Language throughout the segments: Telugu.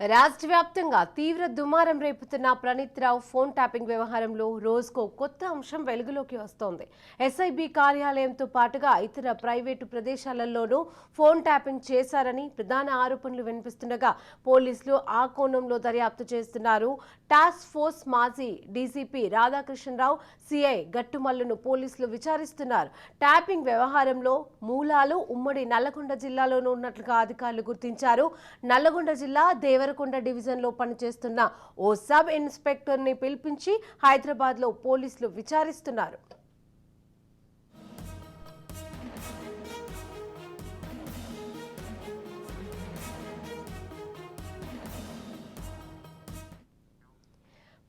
రాష్ట్ర వ్యాప్తంగా తీవ్ర దుమారం రేపుతున్న ప్రణీత్ రావు ఫోన్ ట్యాపింగ్ వ్యవహారంలో రోజుకో కొత్త అంశం వెలుగులోకి వస్తోంది. ఎస్ఐబి కార్యాలయంతో పాటుగా ఇతర ప్రైవేటు ప్రదేశాలలోనూ ఫోన్ ట్యాపింగ్ చేశారని ప్రధాన ఆరోపణలు వినిపిస్తుండగా పోలీసులు ఆ కోణంలో దర్యాప్తు చేస్తున్నారు. టాస్క్ ఫోర్స్ మాజీ డీసీపీ రాధాకృష్ణరావు, సిఐ గట్టుమల్లును పోలీసులు విచారిస్తున్నారు. ట్యాపింగ్ వ్యవహారంలో మూలాలు ఉమ్మడి నల్లగొండ జిల్లాలోనూ ఉన్నట్లుగా అధికారులు గుర్తించారు. నల్లగొండ జిల్లా దేవరకొండ డివిజన్ లో పనిచేస్తున్న ఓ సబ్ ఇన్స్పెక్టర్ ని పిలిపించి హైదరాబాద్ లో పోలీసులు విచారిస్తున్నారు.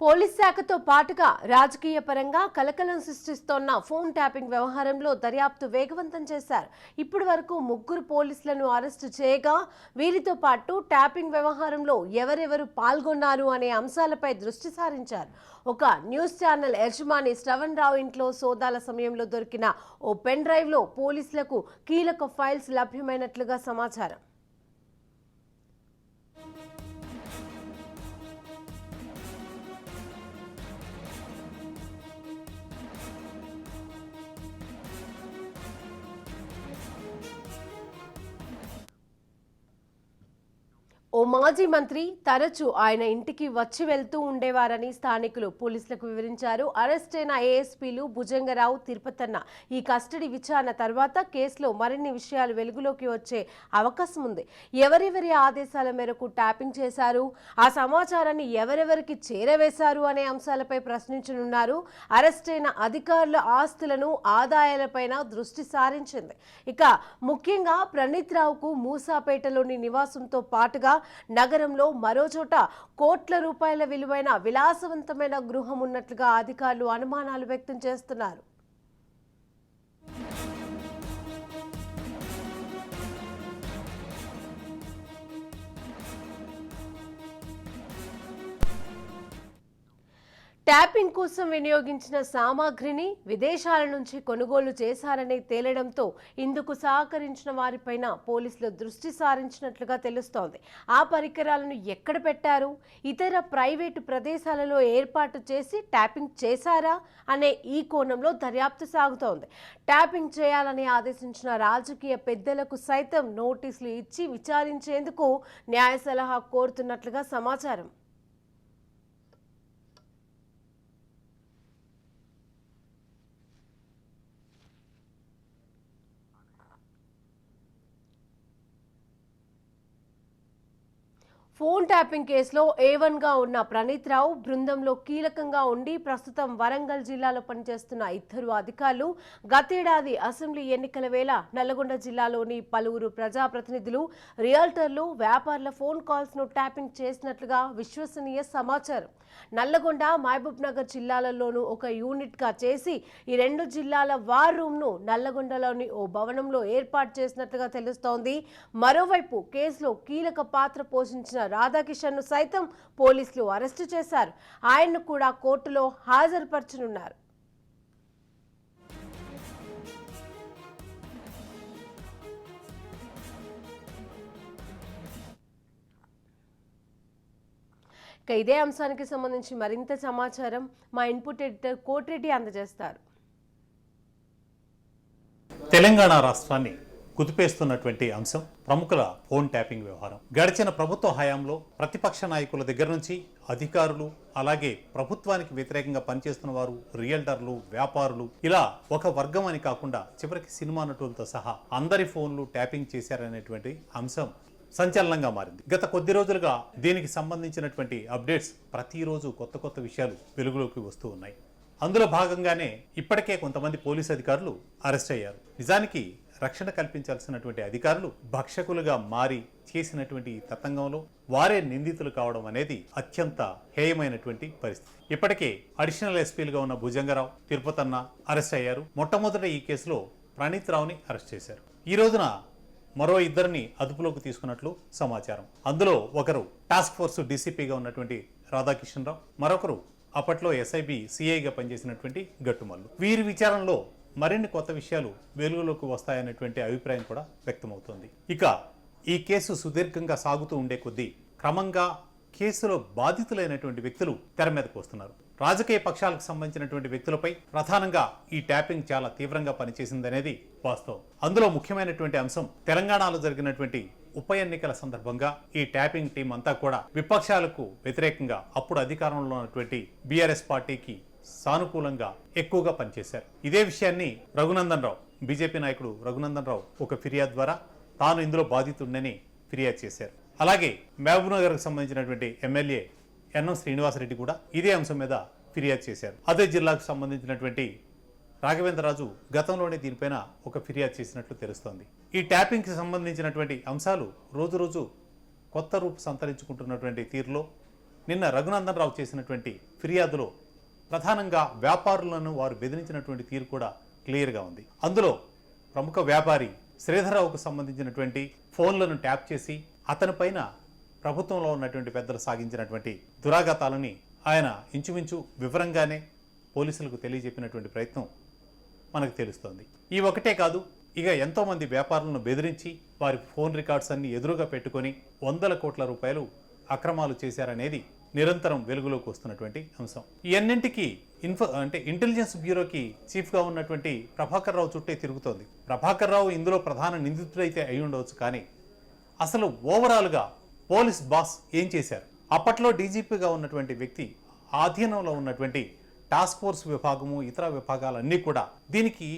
పోలీస్ శాఖతో పాటుగా రాజకీయ పరంగా కలకలం సృష్టిస్తోన్న ఫోన్ ట్యాపింగ్ వ్యవహారంలో దర్యాప్తు వేగవంతం చేశారు. ఇప్పటి వరకు 3 పోలీసులను అరెస్టు చేయగా వీరితో పాటు ట్యాపింగ్ వ్యవహారంలో ఎవరెవరు పాల్గొన్నారు అనే అంశాలపై దృష్టి సారించారు. ఒక న్యూస్ ఛానల్ యజమాని శ్రవణ్ రావు ఇంట్లో సోదాల సమయంలో దొరికిన ఓ పెన్ డ్రైవ్ లో పోలీసులకు కీలక ఫైల్స్ లభ్యమైనట్లుగా సమాచారం. ఓ మాజీ మంత్రి తరచూ ఆయన ఇంటికి వచ్చి వెళ్తూ ఉండేవారని స్థానికులు పోలీసులకు వివరించారు. అరెస్ట్ అయిన ఏఎస్పీలు భుజంగరావు, తిరుపతన్న ఈ కస్టడీ విచారణ తర్వాత కేసులో మరిన్ని విషయాలు వెలుగులోకి వచ్చే అవకాశం ఉంది. ఎవరెవరి ఆదేశాల మేరకు ట్యాపింగ్ చేశారు, ఆ సమాచారాన్ని ఎవరెవరికి చేరవేశారు అనే అంశాలపై ప్రశ్నించనున్నారు. అరెస్ట్ అయిన అధికారుల ఆస్తులను, ఆదాయాలపైన దృష్టి సారించింది. ఇక ముఖ్యంగా ప్రణీత్ రావుకు మూసాపేటలోని నివాసంతో పాటుగా నగరంలో మరో చోట కోట్ల రూపాయల విలువైన విలాసవంతమైన గృహం ఉన్నట్లుగా అధికారులు అనుమానాలు వ్యక్తం చేస్తున్నారు. ట్యాపింగ్ కోసం వినియోగించిన సామాగ్రిని విదేశాల నుంచి కొనుగోలు చేశారని తేలడంతో ఇందుకు సహకరించిన వారిపైన పోలీసులు దృష్టి సారించినట్లుగా తెలుస్తోంది. ఆ పరికరాలను ఎక్కడ పెట్టారు, ఇతర ప్రైవేటు ప్రదేశాలలో ఏర్పాటు చేసి ట్యాపింగ్ చేశారా అనే ఈ కోణంలో దర్యాప్తు సాగుతోంది. ట్యాపింగ్ చేయాలని ఆదేశించిన రాజకీయ పెద్దలకు సైతం నోటీసులు ఇచ్చి విచారించేందుకు న్యాయ సలహా కోరుతున్నట్లుగా సమాచారం. ఫోన్ ట్యాపింగ్ కేసులో A1గా ఉన్న ప్రణీత్ రావు బృందంలో కీలకంగా ఉండి ప్రస్తుతం వరంగల్ జిల్లాలో పనిచేస్తున్న ఇద్దరు అధికారులు గతేడాది అసెంబ్లీ ఎన్నికల వేళ నల్లగొండ జిల్లాలోని పలువురు ప్రజాప్రతినిధులు, రియల్టర్లు, వ్యాపారుల ఫోన్ కాల్స్ ను ట్యాపింగ్ చేసినట్లుగా విశ్వసనీయ సమాచారం. నల్లగొండ, మహబూబ్ నగర్ జిల్లాలలోనూ ఒక యూనిట్ గా చేసి ఈ 2 జిల్లాల వార్ రూమ్ ను నల్లగొండలోని ఓ భవనంలో ఏర్పాటు చేసినట్లుగా తెలుస్తోంది. మరోవైపు కేసులో కీలక పాత్ర పోషించిన రాధాకిషన్ ను సైతం పోలీసులు అరెస్టు చేశారు. ఆయన్ను కూడా కోర్టులో హాజరుపరచనున్నారు. ఇదే అంశానికి సంబంధించి మరింత సమాచారం మా ఇన్పుట్ ఎడిటర్ కోటిరెడ్డి అందజేస్తారు. తెలంగాణ రాష్ట్రాన్ని కుదిపేస్తున్నటువంటి అంశం ప్రముఖుల ఫోన్ ట్యాపింగ్ వ్యవహారం. గడిచిన ప్రభుత్వ హయాంలో ప్రతిపక్ష నాయకుల దగ్గర నుంచి అధికారులు, అలాగే ప్రభుత్వానికి వ్యతిరేకంగా పనిచేస్తున్న వారు, రియల్టర్లు, వ్యాపారులు, ఇలా ఒక వర్గం అని కాకుండా చివరికి సినిమా నటులతో సహా అందరి ఫోన్లు ట్యాపింగ్ చేశారనేటువంటి అంశం సంచలనంగా మారింది. గత కొద్ది రోజులుగా దీనికి సంబంధించినటువంటి అప్డేట్స్ ప్రతిరోజు కొత్త కొత్త విషయాలు వెలుగులోకి వస్తూ ఉన్నాయి. అందులో భాగంగానే ఇప్పటికే కొంతమంది పోలీసు అధికారులు అరెస్ట్ అయ్యారు. నిజానికి రక్షణ కల్పించాల్సినటువంటి అధికారులు భక్షకులుగా మారి చేసినటువంటి తతంగంలో వారే నిందితులు కావడం అనేది అత్యంత హేయమైనటువంటి పరిస్థితి. ఇప్పటికే అడిషనల్ ఎస్పీలుగా ఉన్న భుజంగరావు, తిరుపతన్న అరెస్ట్ అయ్యారు. మొట్టమొదట ఈ కేసులో ప్రణీత్ రావుని అరెస్ట్ చేశారు. ఈ రోజున మరో ఇద్దరిని అదుపులోకి తీసుకున్నట్లు సమాచారం. అందులో ఒకరు టాస్క్ ఫోర్స్ డీసీపీగా ఉన్నటువంటి రాధాకిషన్రావు, మరొకరు అప్పట్లో ఎస్ఐబి సిఐగా పనిచేసినటువంటి గట్టుమల్లు. వీరి విచారణలో మరిన్ని కొత్త విషయాలు వెలుగులోకి వస్తాయనేటువంటి అభిప్రాయం కూడా వ్యక్తమవుతోంది. ఇక ఈ కేసు సుదీర్ఘంగా సాగుతూ ఉండే కొద్దీ క్రమంగా కేసులో బాధితులైనటువంటి వ్యక్తులు తెర మీదకు వస్తున్నారు. రాజకీయ పక్షాలకు సంబంధించినటువంటి వ్యక్తులపై ప్రధానంగా ఈ ట్యాపింగ్ చాలా తీవ్రంగా పనిచేసిందనేది వాస్తవం. అందులో ముఖ్యమైనటువంటి అంశం తెలంగాణలో జరిగినటువంటి ఉప ఎన్నికల సందర్భంగా ఈ ట్యాపింగ్ టీం అంతా కూడా విపక్షాలకు వ్యతిరేకంగా అప్పుడు అధికారంలో ఉన్నటువంటి బీఆర్ఎస్ పార్టీకి సానుకూలంగా ఎక్కువగా పనిచేశారు. ఇదే విషయాన్ని రఘునందన్ రావు, బీజేపీ నాయకుడు రఘునందన్ రావు ఒక ఫిర్యాదు ద్వారా తాను ఇందులో బాధితుడినని ఫిర్యాదు చేశారు. అలాగే మహబూబ్నగర్కు సంబంధించినటువంటి ఎమ్మెల్యే ఎన్ఎం శ్రీనివాసరెడ్డి కూడా ఇదే అంశం మీద ఫిర్యాదు చేశారు. అదే జిల్లాకు సంబంధించినటువంటి రాఘవేంద్రరాజు గతంలోనే దీనిపైన ఒక ఫిర్యాదు చేసినట్లు తెలుస్తోంది. ఈ ట్యాపింగ్కి సంబంధించినటువంటి అంశాలు రోజు రోజు కొత్త రూపు సంతరించుకుంటున్నటువంటి తీరులో నిన్న రఘునందన్ రావు చేసినటువంటి ఫిర్యాదులో ప్రధానంగా వ్యాపారులను వారు బెదిరించినటువంటి తీరు కూడా క్లియర్గా ఉంది. అందులో ప్రముఖ వ్యాపారి శ్రీధర్రావుకు సంబంధించినటువంటి ఫోన్లను ట్యాప్ చేసి అతని పైన ప్రభుత్వంలో ఉన్నటువంటి పెద్దలు సాగించినటువంటి దురాఘాతాలని ఆయన ఇంచుమించు వివరంగానే పోలీసులకు తెలియజెప్పినటువంటి ప్రయత్నం మనకు తెలుస్తోంది. ఈ ఒకటే కాదు, ఇక ఎంతోమంది వ్యాపారులను బెదిరించి వారి ఫోన్ రికార్డ్స్ అన్ని ఎదురుగా పెట్టుకొని వందల కోట్ల రూపాయలు అక్రమాలు చేశారనేది నిరంతరం వెలుగులోకి వస్తున్నటువంటి అంశం. ఈ అన్నింటికి ఇంటెలిజెన్స్ బ్యూరోకి చీఫ్గా ఉన్నటువంటి ప్రభాకర్ రావు చుట్టే తిరుగుతోంది. ప్రభాకర్ రావు ఇందులో ప్రధాన నిందితుడైతే అయి ఉండవచ్చు, కానీ అసలు ఓవరాల్గా పోలీస్ బాస్ ఏం చేశారు? అప్పట్లో డీజీపీగా ఉన్నటువంటి వ్యక్తి ఆధీనంలో ఉన్నటువంటి టాస్క్ ఫోర్స్ విభాగము, ఇతర విభాగాలన్నీ కూడా దీనికి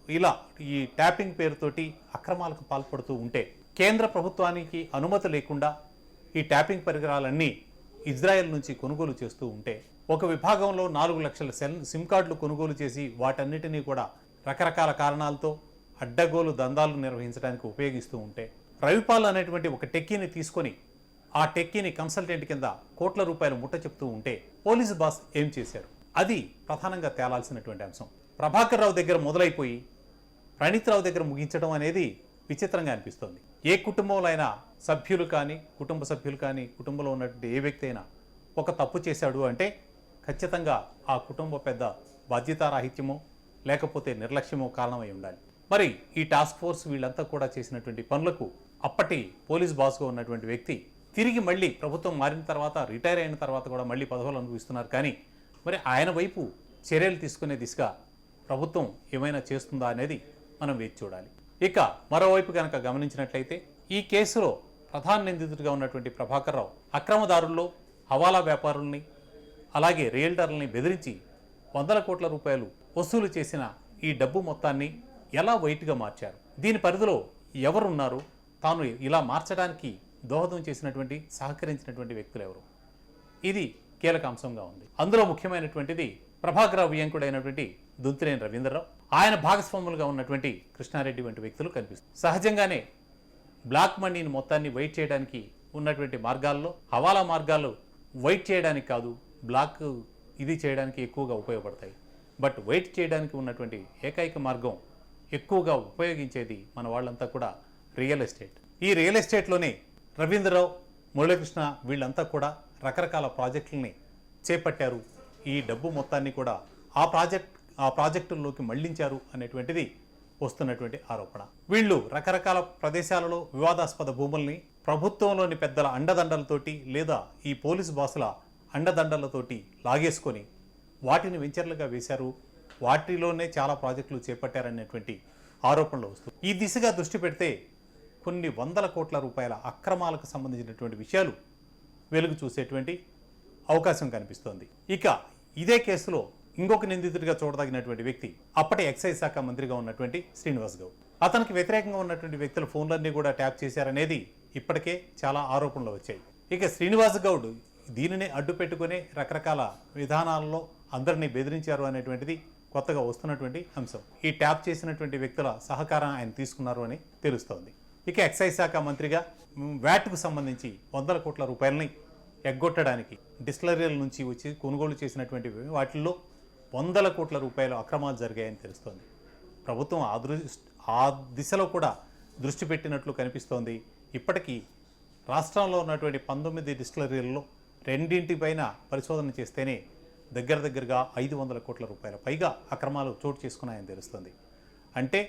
ఇలా ఈ ట్యాపింగ్ పేరుతోటి అక్రమాలకు పాల్పడుతూ ఉంటే కేంద్ర ప్రభుత్వానికి అనుమతి లేకుండా ఈ ట్యాపింగ్ పరికరాలన్నీ ఇజ్రాయెల్ నుంచి కొనుగోలు చేస్తూ ఉంటే ఒక విభాగంలో 4 లక్షల సిమ్ కార్డులు కొనుగోలు చేసి వాటన్నిటినీ కూడా రకరకాల కారణాలతో అడ్డగోలు దందాలు నిర్వహించడానికి ఉపయోగిస్తూ ఉంటే రవిపాల్ అనేటువంటి ఒక టెక్కీని తీసుకొని ఆ టెక్కీని కన్సల్టెంట్ కింద కోట్ల రూపాయలు ముట్ట చెప్తూ ఉంటే పోలీసు బాస్ ఏం చేశారు? అది ప్రధానంగా తేలాల్సినటువంటి అంశం. ప్రభాకర్ రావు దగ్గర మొదలైపోయి ప్రణీత్ రావు దగ్గర ముగించడం అనేది విచిత్రంగా అనిపిస్తోంది. ఏ కుటుంబంలో అయినా సభ్యులు కానీ కుటుంబ సభ్యులు కానీ కుటుంబంలో ఉన్నటువంటి ఏ వ్యక్తి అయినా ఒక తప్పు చేశాడు అంటే ఖచ్చితంగా ఆ కుటుంబ పెద్ద బాధ్యతారాహిత్యమో లేకపోతే నిర్లక్ష్యమో కారణమై ఉండాలి. మరి ఈ టాస్క్ ఫోర్స్ వీళ్ళంతా కూడా చేసినటువంటి పనులకు అప్పటి పోలీస్ బాస్గా ఉన్నటువంటి వ్యక్తి తిరిగి మళ్ళీ ప్రభుత్వం మారిన తర్వాత రిటైర్ అయిన తర్వాత కూడా మళ్ళీ పదవులు అనుభవిస్తున్నారు. కానీ మరి ఆయన వైపు చర్యలు తీసుకునే దిశగా ప్రభుత్వం ఏమైనా చేస్తుందా అనేది మనం వేచి చూడాలి. ఇక మరోవైపు కనుక గమనించినట్లయితే ఈ కేసులో ప్రధాన నిందితుడిగా ఉన్నటువంటి ప్రభాకర్ రావు అక్రమదారుల్లో హవాలా వ్యాపారుల్ని అలాగే రియల్టర్లని బెదిరించి వందల కోట్ల రూపాయలు వసూలు చేసిన ఈ డబ్బు మొత్తాన్ని ఎలా వైట్గా మార్చారు? దీని పరిధిలో ఎవరున్నారు? తాను ఇలా మార్చడానికి దోహదం చేసినటువంటి సహకరించినటువంటి వ్యక్తులు ఎవరు? ఇది కీలక అంశంగా ఉంది. అందులో ముఖ్యమైనటువంటిది ప్రభాకర్ రావు వియంకుడైనటువంటి దుంతినేని రవీంద్రరావు, ఆయన భాగస్వాములుగా ఉన్నటువంటి కృష్ణారెడ్డి వంటి వ్యక్తులు కనిపిస్తారు. సహజంగానే బ్లాక్ మనీని మొత్తాన్ని వైట్ చేయడానికి ఉన్నటువంటి మార్గాల్లో హవాలా మార్గాలు వైట్ చేయడానికి కాదు, బ్లాక్ ఇది చేయడానికి ఎక్కువగా ఉపయోగపడతాయి. బట్ వైట్ చేయడానికి ఉన్నటువంటి ఏకైక మార్గం ఎక్కువగా ఉపయోగించేది మన వాళ్ళంతా కూడా రియల్ ఎస్టేట్. ఈ రియల్ ఎస్టేట్లోనే రవీంద్రరావు, మురళీకృష్ణ వీళ్ళంతా కూడా రకరకాల ప్రాజెక్టులని చేపట్టారు. ఈ డబ్బు మొత్తాన్ని కూడా ఆ ప్రాజెక్టుల్లోకి మళ్లించారు అనేటువంటిది వస్తున్నటువంటి ఆరోపణ. వీళ్ళు రకరకాల ప్రదేశాలలో వివాదాస్పద భూముల్ని ప్రభుత్వంలోని పెద్దల అండదండలతోటి లేదా ఈ పోలీసు బాసుల అండదండలతోటి లాగేసుకొని వాటిని వెంచర్లుగా వేశారు. వాటిలోనే చాలా ప్రాజెక్టులు చేపట్టారనేటువంటి ఆరోపణలు వస్తుంది. ఈ దిశగా దృష్టి పెడితే కొన్ని వందల కోట్ల రూపాయల అక్రమాలకు సంబంధించినటువంటి విషయాలు వెలుగు చూసేటువంటి అవకాశం కనిపిస్తోంది. ఇక ఇదే కేసులో ఇంకొక నిందితుడిగా చూడదగినటువంటి వ్యక్తి అప్పటి ఎక్సైజ్ శాఖ మంత్రిగా ఉన్నటువంటి శ్రీనివాస్ గౌడ్. అతనికి వ్యతిరేకంగా ఉన్నటువంటి వ్యక్తుల ఫోన్లన్నీ కూడా ట్యాప్ చేశారనేది ఇప్పటికే చాలా ఆరోపణలు వచ్చాయి. ఇక శ్రీనివాస్ గౌడ్ దీనిని అడ్డు పెట్టుకునే రకరకాల విధానాలలో అందరినీ బెదిరించారు అనేటువంటిది కొత్తగా వస్తున్నటువంటి అంశం. ఈ ట్యాప్ చేసినటువంటి వ్యక్తుల సహకారం ఆయన తీసుకున్నారు అని తెలుస్తోంది. ఇక ఎక్సైజ్ శాఖ మంత్రిగా వ్యాట్కు సంబంధించి వందల కోట్ల రూపాయలని ఎగ్గొట్టడానికి డిస్టిలరీల నుంచి వచ్చి కొనుగోలు చేసినటువంటి వాటిల్లో వందల కోట్ల రూపాయల అక్రమాలు జరిగాయని తెలుస్తోంది. ప్రభుత్వం ఆ దిశలో కూడా దృష్టి పెట్టినట్లు కనిపిస్తోంది. ఇప్పటికీ రాష్ట్రంలో ఉన్నటువంటి 19 డిస్టిలరీలలో 2 పైన పరిశోధన చేస్తేనే దగ్గరగా 500 కోట్ల రూపాయల పైగా అక్రమాలు చోటు చేసుకున్నాయని తెలుస్తుంది. అంటే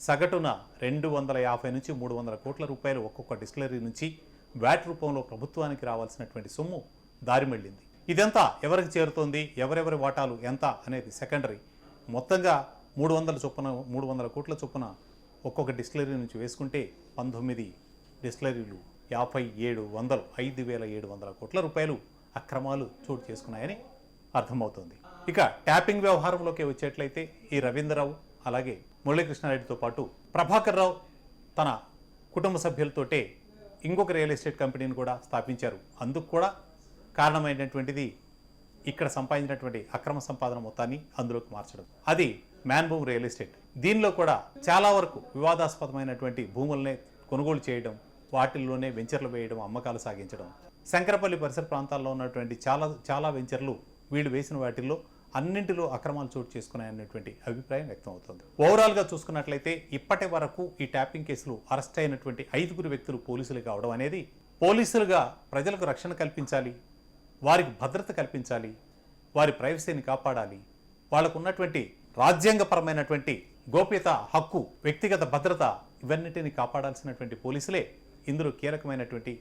సగటున 250 నుంచి 300 కోట్ల రూపాయలు ఒక్కొక్క డిస్టిలరీ నుంచి వ్యాట్ రూపంలో ప్రభుత్వానికి రావాల్సినటువంటి సొమ్ము దారి మళ్ళింది. ఇదంతా ఎవరికి చేరుతోంది, ఎవరెవరి వాటాలు ఎంత అనేది సెకండరీ. మొత్తంగా 300 కోట్ల చొప్పున ఒక్కొక్క డిస్టిలరీ నుంచి వేసుకుంటే 19 డిస్టిలరీలు 5,700 కోట్ల రూపాయలు అక్రమాలు చోటు చేసుకున్నాయని అర్థమవుతోంది. ఇక ట్యాపింగ్ వ్యవహారంలోకి వచ్చేట్లయితే ఈ రవీంద్రరావు అలాగే మురళీకృష్ణారెడ్డితో పాటు ప్రభాకర్ రావు తన కుటుంబ సభ్యులతోటే ఇంకొక రియల్ ఎస్టేట్ కంపెనీని కూడా స్థాపించారు. అందుకు కూడా కారణమైనటువంటిది ఇక్కడ సంపాదించినటువంటి అక్రమ సంపాదన మొత్తాన్ని అందులోకి మార్చడం. అది మ్యాన్బూమ్ రియల్ ఎస్టేట్. దీనిలో కూడా చాలా వరకు వివాదాస్పదమైనటువంటి భూములనే కొనుగోలు చేయడం, వాటిల్లోనే వెంచర్లు వేయడం, అమ్మకాలు సాగించడం. శంకరపల్లి పరిసర ప్రాంతాల్లో ఉన్నటువంటి చాలా వెంచర్లు వీళ్ళు వేసిన వాటిల్లో అన్నింటిలో అక్రమాలు చోటు చేసుకున్నాయనేటువంటి అభిప్రాయం వ్యక్తం అవుతుంది. ఓవరాల్గా చూసుకున్నట్లయితే ఇప్పటి వరకు ఈ ట్యాపింగ్ కేసులు అరెస్ట్ అయినటువంటి 5 వ్యక్తులు పోలీసులు కావడం అనేది, పోలీసులుగా ప్రజలకు రక్షణ కల్పించాలి, వారికి భద్రత కల్పించాలి, వారి ప్రైవసీని కాపాడాలి, వాళ్ళకు ఉన్నటువంటి రాజ్యాంగపరమైనటువంటి గోప్యత హక్కు, వ్యక్తిగత భద్రత ఇవన్నిటిని కాపాడాల్సినటువంటి పోలీసులే ఇందులో కీలకమైనటువంటి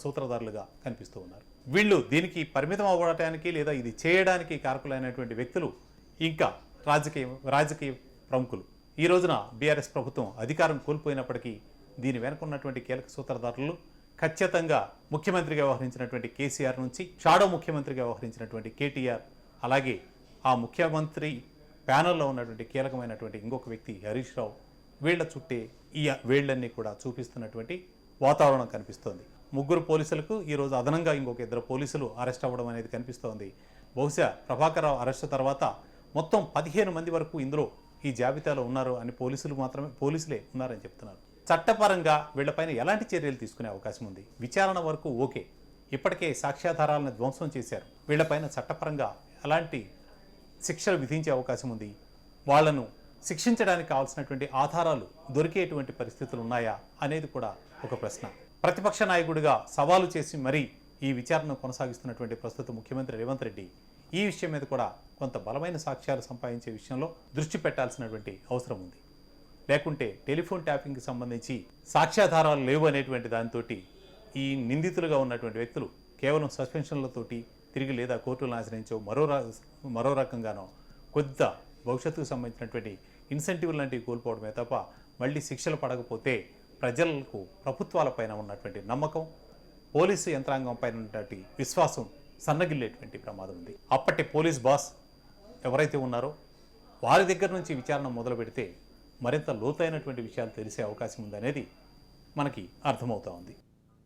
సూత్రధారులుగా కనిపిస్తూ ఉన్నారు. వీళ్ళు దీనికి పరిమితం అవ్వడానికి లేదా ఇది చేయడానికి కారకులైనటువంటి వ్యక్తులు ఇంకా రాజకీయ ప్రముఖులు. ఈ రోజున బీఆర్ఎస్ ప్రభుత్వం అధికారం కోల్పోయినప్పటికీ దీని వెనుక ఉన్నటువంటి కీలక సూత్రధారులు ఖచ్చితంగా ముఖ్యమంత్రిగా వ్యవహరించినటువంటి కేసీఆర్ నుంచి షాడో ముఖ్యమంత్రిగా వ్యవహరించినటువంటి కేటీఆర్, అలాగే ఆ ముఖ్యమంత్రి ప్యానెల్లో ఉన్నటువంటి కీలకమైనటువంటి ఇంకొక వ్యక్తి హరీష్ రావు, వీళ్ల చుట్టే ఈ వేళ్లన్నీ కూడా చూపిస్తున్నటువంటి వాతావరణం కనిపిస్తోంది. 3 పోలీసులకు ఈరోజు అదనంగా ఇంకొక 2 పోలీసులు అరెస్ట్ అవ్వడం అనేది కనిపిస్తోంది. బహుశా ప్రభాకర్ రావు అరెస్ట్ తర్వాత మొత్తం 15 మంది వరకు ఇందులో ఈ జాబితాలో ఉన్నారు అని పోలీసులే ఉన్నారని చెప్తున్నారు. చట్టపరంగా వీళ్లపైన ఎలాంటి చర్యలు తీసుకునే అవకాశం ఉంది? విచారణ వరకు ఓకే, ఇప్పటికే సాక్ష్యాధారాలను ధ్వంసం చేశారు. వీళ్లపైన చట్టపరంగా ఎలాంటి శిక్షలు విధించే అవకాశం ఉంది? వాళ్లను శిక్షించడానికి కావాల్సినటువంటి ఆధారాలు దొరికేటువంటి పరిస్థితులు ఉన్నాయా అనేది కూడా ఒక ప్రశ్న. ప్రతిపక్ష నాయకుడిగా సవాలు చేసి మరీ ఈ విచారణను కొనసాగిస్తున్నటువంటి ప్రస్తుత ముఖ్యమంత్రి రేవంత్ రెడ్డి ఈ విషయం మీద కూడా కొంత బలమైన సాక్ష్యాలు సంపాదించే విషయంలో దృష్టి పెట్టాల్సినటువంటి అవసరం ఉంది. లేకుంటే టెలిఫోన్ ట్యాపింగ్కి సంబంధించి సాక్ష్యాధారాలు లేవు అనేటువంటి దానితో ఈ నిందితులుగా ఉన్నటువంటి వ్యక్తులు కేవలం సస్పెన్షన్లతోటి తిరిగి లేదా కోర్టులను ఆశ్రయించో మరో రకంగానో కొద్ది భవిష్యత్తుకు సంబంధించినటువంటి ఇన్సెంటివ్ లాంటివి కోల్పోవడమే తప్ప మళ్ళీ శిక్షలు పడకపోతే ప్రజలకు ప్రభుత్వాలపైన ఉన్నటువంటి నమ్మకం, పోలీసు యంత్రాంగం పైన ఉన్నటువంటి విశ్వాసం సన్నగిల్లేటువంటి ప్రమాదం ఉంది. అప్పటి పోలీస్ బాస్ ఎవరైతే ఉన్నారో వారి దగ్గర నుంచి విచారణ మొదలు పెడితే మరింత లోతైనటువంటి విషయాలు తెలిసే అవకాశం ఉందనేది మనకి అర్థమవుతా ఉంది.